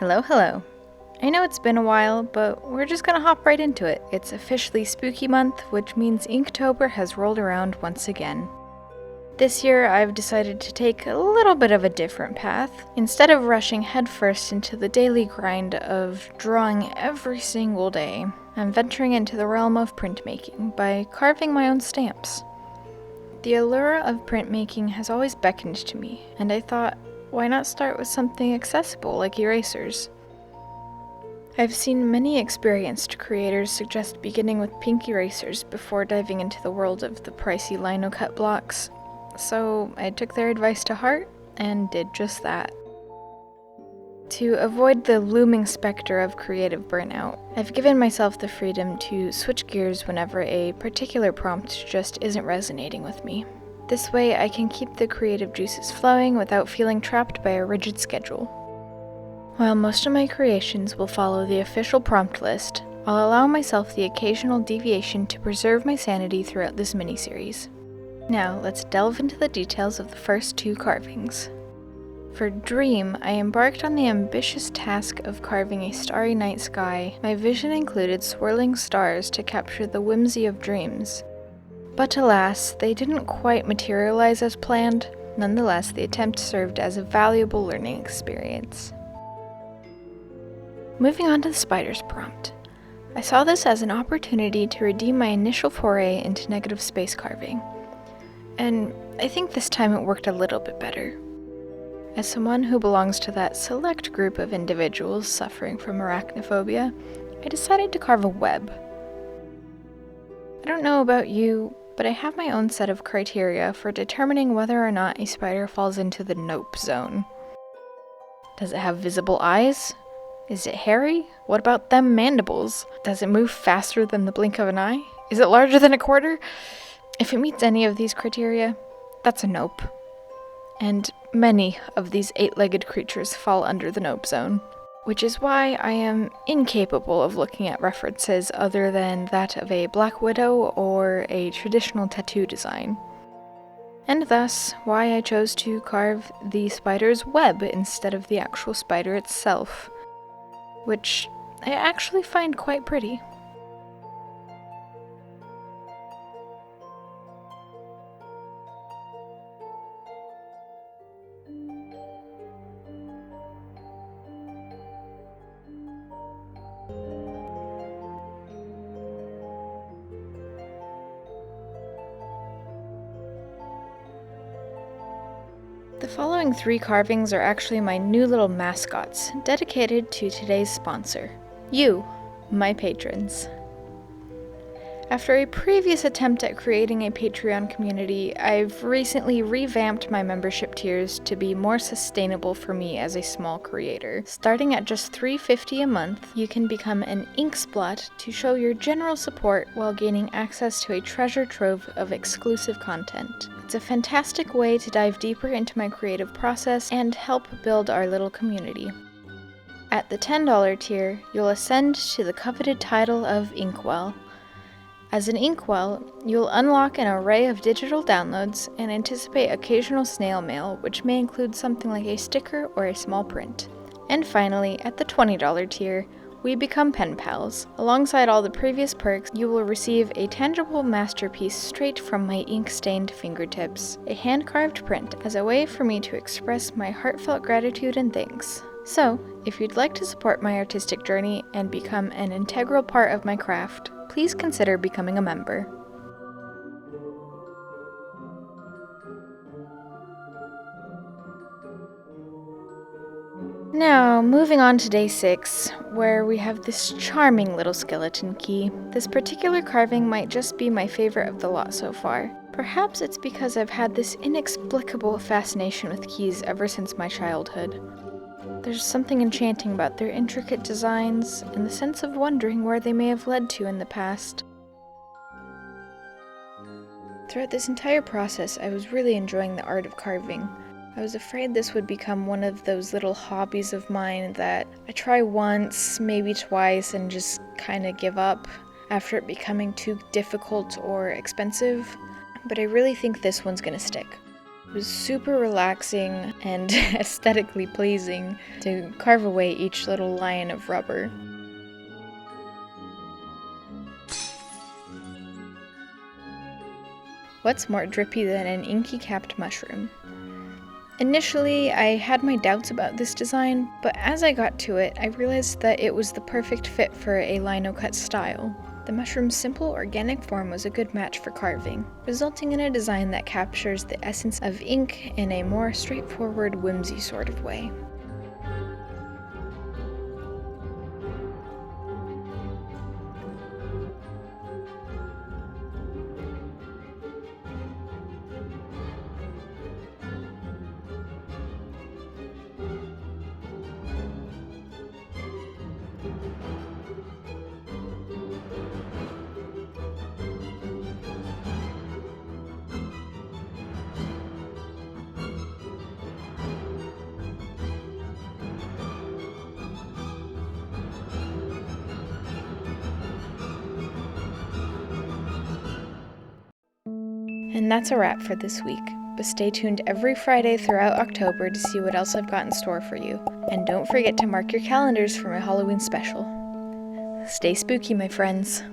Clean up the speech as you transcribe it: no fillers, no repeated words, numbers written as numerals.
Hello, hello. I know it's been a while, but we're just gonna hop right into it. It's officially spooky month, which means Inktober has rolled around once again. This year, I've decided to take a little bit of a different path. Instead of rushing headfirst into the daily grind of drawing every single day, I'm venturing into the realm of printmaking by carving my own stamps. The allure of printmaking has always beckoned to me, and I thought, why not start with something accessible like erasers? I've seen many experienced creators suggest beginning with pink erasers before diving into the world of the pricey lino-cut blocks, so I took their advice to heart and did just that. To avoid the looming specter of creative burnout, I've given myself the freedom to switch gears whenever a particular prompt just isn't resonating with me. This way I can keep the creative juices flowing without feeling trapped by a rigid schedule. While most of my creations will follow the official prompt list, I'll allow myself the occasional deviation to preserve my sanity throughout this mini-series. Now, let's delve into the details of the first two carvings. For Dream, I embarked on the ambitious task of carving a starry night sky. My vision included swirling stars to capture the whimsy of dreams. But alas, they didn't quite materialize as planned. Nonetheless, the attempt served as a valuable learning experience. Moving on to the spiders prompt. I saw this as an opportunity to redeem my initial foray into negative space carving. And I think this time it worked a little bit better. As someone who belongs to that select group of individuals suffering from arachnophobia, I decided to carve a web. I don't know about you, but I have my own set of criteria for determining whether or not a spider falls into the nope zone. Does it have visible eyes? Is it hairy? What about them mandibles? Does it move faster than the blink of an eye? Is it larger than a quarter? If it meets any of these criteria, that's a nope. And many of these 8-legged creatures fall under the nope zone, which is why I am incapable of looking at references other than that of a black widow or a traditional tattoo design. And thus, why I chose to carve the spider's web instead of the actual spider itself, which I actually find quite pretty. The following 3 carvings are actually my new little mascots, dedicated to today's sponsor, you, my patrons. After a previous attempt at creating a Patreon community, I've recently revamped my membership tiers to be more sustainable for me as a small creator. Starting at just $3.50 a month, you can become an Inksplot to show your general support while gaining access to a treasure trove of exclusive content. It's a fantastic way to dive deeper into my creative process and help build our little community. At the $10 tier, you'll ascend to the coveted title of Inkwell. As an Inkwell, you'll unlock an array of digital downloads and anticipate occasional snail mail, which may include something like a sticker or a small print. And finally, at the $20 tier, we become pen pals. Alongside all the previous perks, you will receive a tangible masterpiece straight from my ink-stained fingertips, a hand-carved print as a way for me to express my heartfelt gratitude and thanks. So, if you'd like to support my artistic journey and become an integral part of my craft, please consider becoming a member. Now, moving on to day 6, where we have this charming little skeleton key. This particular carving might just be my favorite of the lot so far. Perhaps it's because I've had this inexplicable fascination with keys ever since my childhood. There's something enchanting about their intricate designs and the sense of wondering where they may have led to in the past. Throughout this entire process, I was really enjoying the art of carving. I was afraid this would become one of those little hobbies of mine that I try once, maybe twice, and just kind of give up after it becoming too difficult or expensive. But I really think this one's gonna stick. It was super relaxing and aesthetically pleasing to carve away each little line of rubber. What's more drippy than an inky capped mushroom? Initially, I had my doubts about this design, but as I got to it, I realized that it was the perfect fit for a lino cut style. The mushroom's simple, organic form was a good match for carving, resulting in a design that captures the essence of ink in a more straightforward, whimsy sort of way. And that's a wrap for this week, but stay tuned every Friday throughout October to see what else I've got in store for you. And don't forget to mark your calendars for my Halloween special. Stay spooky, my friends.